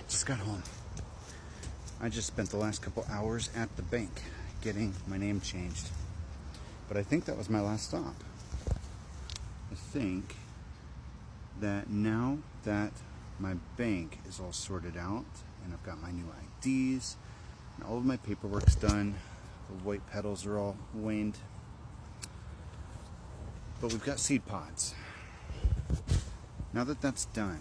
Just got home. I just spent the last couple hours at the bank getting my name changed. But I think that was my last stop. I think that now that my bank is all sorted out and I've got my new IDs and all of my paperwork's done, the white petals are all waned, but we've got seed pods. Now that that's done,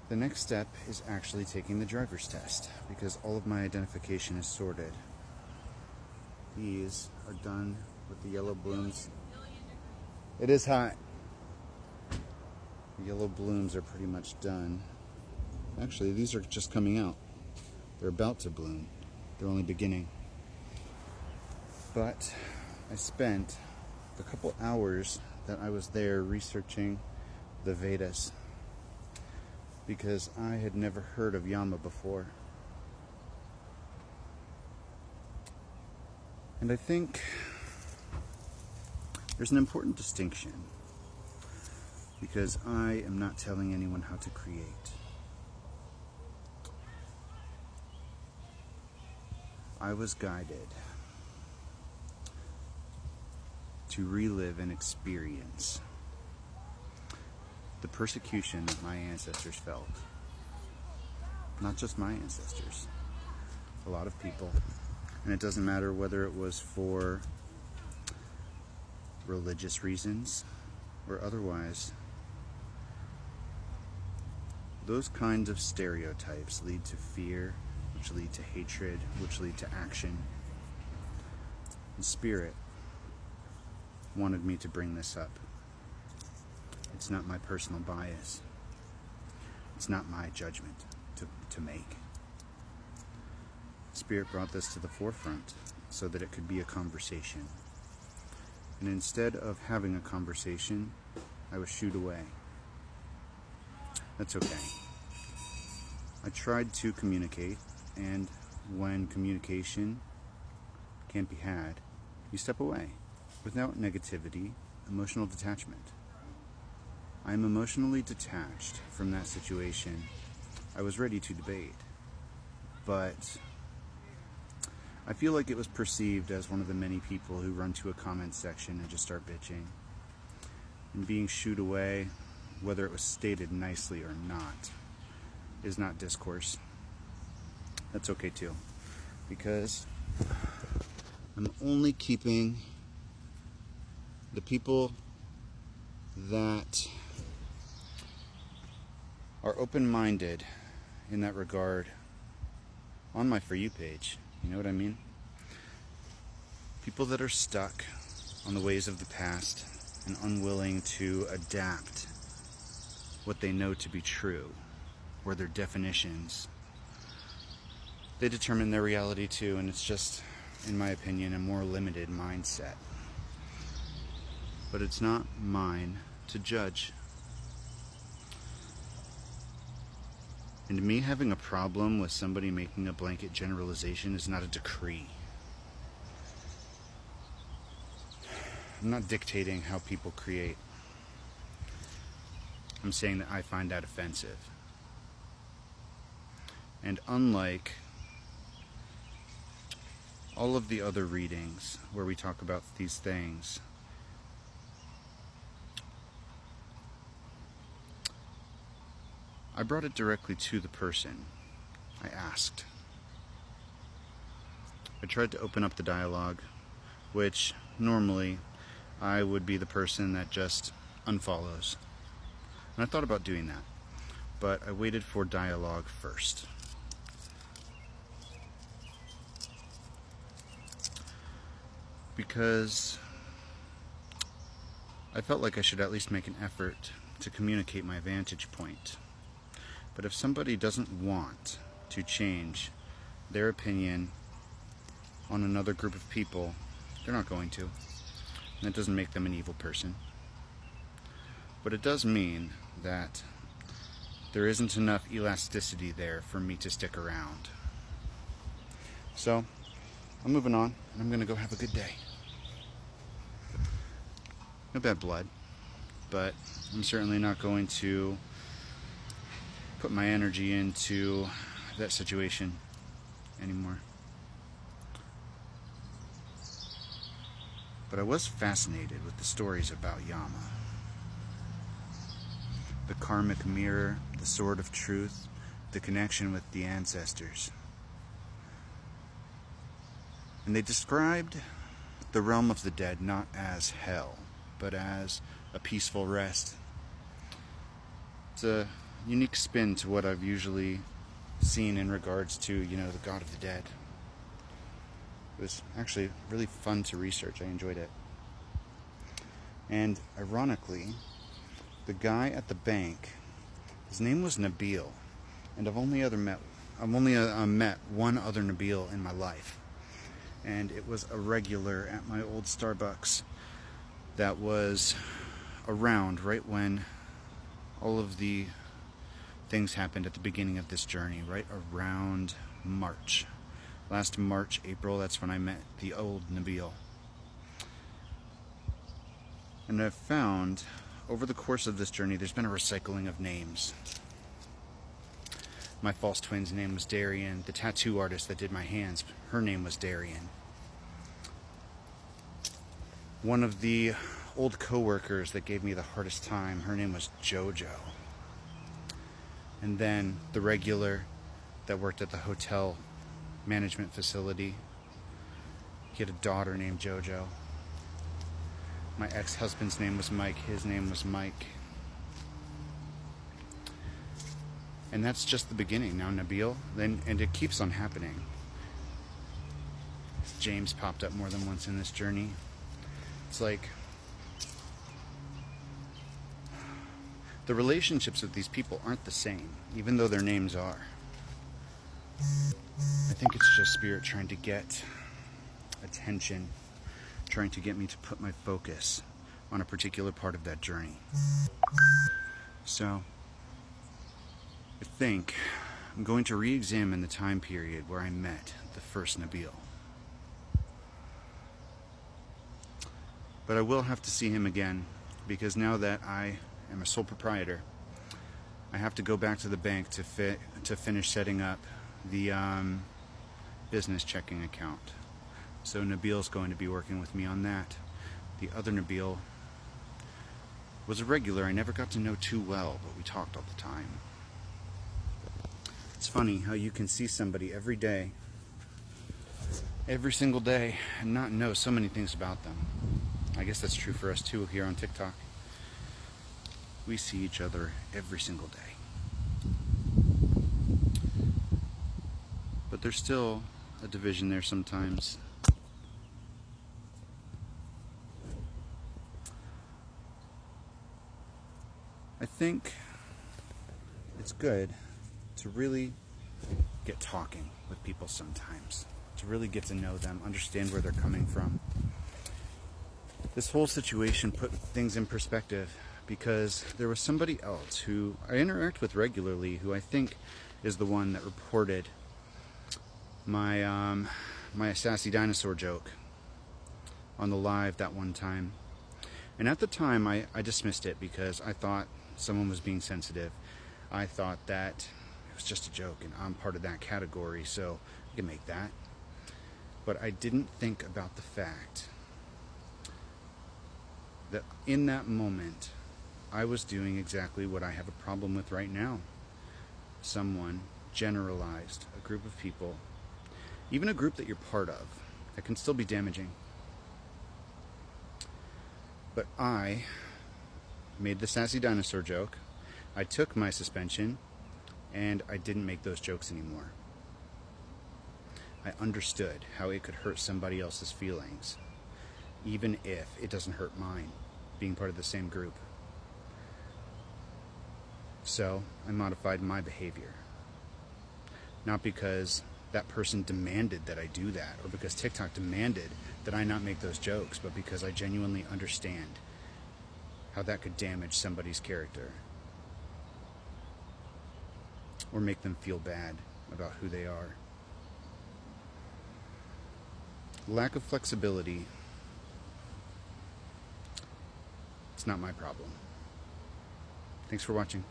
the next step is actually taking the driver's test because all of my identification is sorted. These are done with the yellow blooms. It is hot. The yellow blooms are pretty much done. Actually, these are just coming out. They're about to bloom. They're only beginning. But I spent the couple hours that I was there researching the Vedas because I had never heard of Yama before. And I think there's an important distinction because I am not telling anyone how to create. I was guided to relive and experience the persecution that my ancestors felt. Not just my ancestors, a lot of people. And it doesn't matter whether it was for religious reasons or otherwise. Those kinds of stereotypes lead to fear, which lead to hatred, which lead to action. And Spirit wanted me to bring this up. It's not my personal bias. It's not my judgment to make. Spirit brought this to the forefront so that it could be a conversation. And instead of having a conversation, I was shooed away. That's okay. I tried to communicate, and when communication can't be had, you step away without negativity, emotional detachment. I'm emotionally detached from that situation. I was ready to debate, but I feel like it was perceived as one of the many people who run to a comment section and just start bitching. And being shooed away, whether it was stated nicely or not, is not discourse. That's okay too, because I'm only keeping the people that are open-minded in that regard on my For You page. You know what I mean? People that are stuck on the ways of the past and unwilling to adapt what they know to be true, or their definitions. They determine their reality too, and it's just, in my opinion, a more limited mindset. But it's not mine to judge. And me having a problem with somebody making a blanket generalization is not a decree. I'm not dictating how people create. I'm saying that I find that offensive. And unlike all of the other readings where we talk about these things, I brought it directly to the person. I asked. I tried to open up the dialogue, which normally I would be the person that just unfollows. And I thought about doing that, but I waited for dialogue first. Because I felt like I should at least make an effort to communicate my vantage point. But if somebody doesn't want to change their opinion on another group of people, they're not going to. And that doesn't make them an evil person. But it does mean that there isn't enough elasticity there for me to stick around. So, I'm moving on, and I'm going to go have a good day. No bad blood, but I'm certainly not going to put my energy into that situation anymore. But I was fascinated with the stories about Yama. The karmic mirror, the sword of truth, the connection with the ancestors. And they described the realm of the dead not as hell, but as a peaceful rest. It's a unique spin to what I've usually seen in regards to, the God of the Dead. It was actually really fun to research. I enjoyed it. And ironically, the guy at the bank, his name was Nabil, and I've only met one other Nabil in my life, and it was a regular at my old Starbucks that was around right when all of the things happened at the beginning of this journey, right around March. Last March, April, that's when I met the old Nabil. And I've found, over the course of this journey, there's been a recycling of names. My false twin's name was Darian. The tattoo artist that did my hands, her name was Darian. One of the old co-workers that gave me the hardest time, her name was Jojo. And then the regular that worked at the hotel management facility, he had a daughter named Jojo. My ex-husband's name was Mike, his name was Mike. And that's just the beginning. Now Nabil, and it keeps on happening. James popped up more than once in this journey. It's like the relationships with these people aren't the same, even though their names are. I think it's just spirit trying to get attention, trying to get me to put my focus on a particular part of that journey. So, I think I'm going to re-examine the time period where I met the first Nabil. But I will have to see him again, because now that I am a sole proprietor, I have to go back to the bank to finish setting up the business checking account. So Nabil's going to be working with me on that. The other Nabil was a regular I never got to know too well, but we talked all the time. It's funny how you can see somebody every day, every single day, and not know so many things about them. I guess that's true for us too here on TikTok. We see each other every single day. But there's still a division there sometimes. I think it's good to really get talking with people sometimes, to really get to know them, understand where they're coming from. This whole situation put things in perspective because there was somebody else who I interact with regularly who I think is the one that reported my my sassy dinosaur joke on the live that one time. And at the time I dismissed it because I thought someone was being sensitive. I thought that it was just a joke and I'm part of that category, so I can make that. But I didn't think about the fact that in that moment I was doing exactly what I have a problem with right now. Someone generalized a group of people, even a group that you're part of, that can still be damaging. But I made the sassy dinosaur joke, I took my suspension, and I didn't make those jokes anymore. I understood how it could hurt somebody else's feelings, even if it doesn't hurt mine, being part of the same group. So I modified my behavior. Not because that person demanded that I do that, or because TikTok demanded that I not make those jokes, but because I genuinely understand how that could damage somebody's character or make them feel bad about who they are. Lack of flexibility, it's not my problem. Thanks for watching.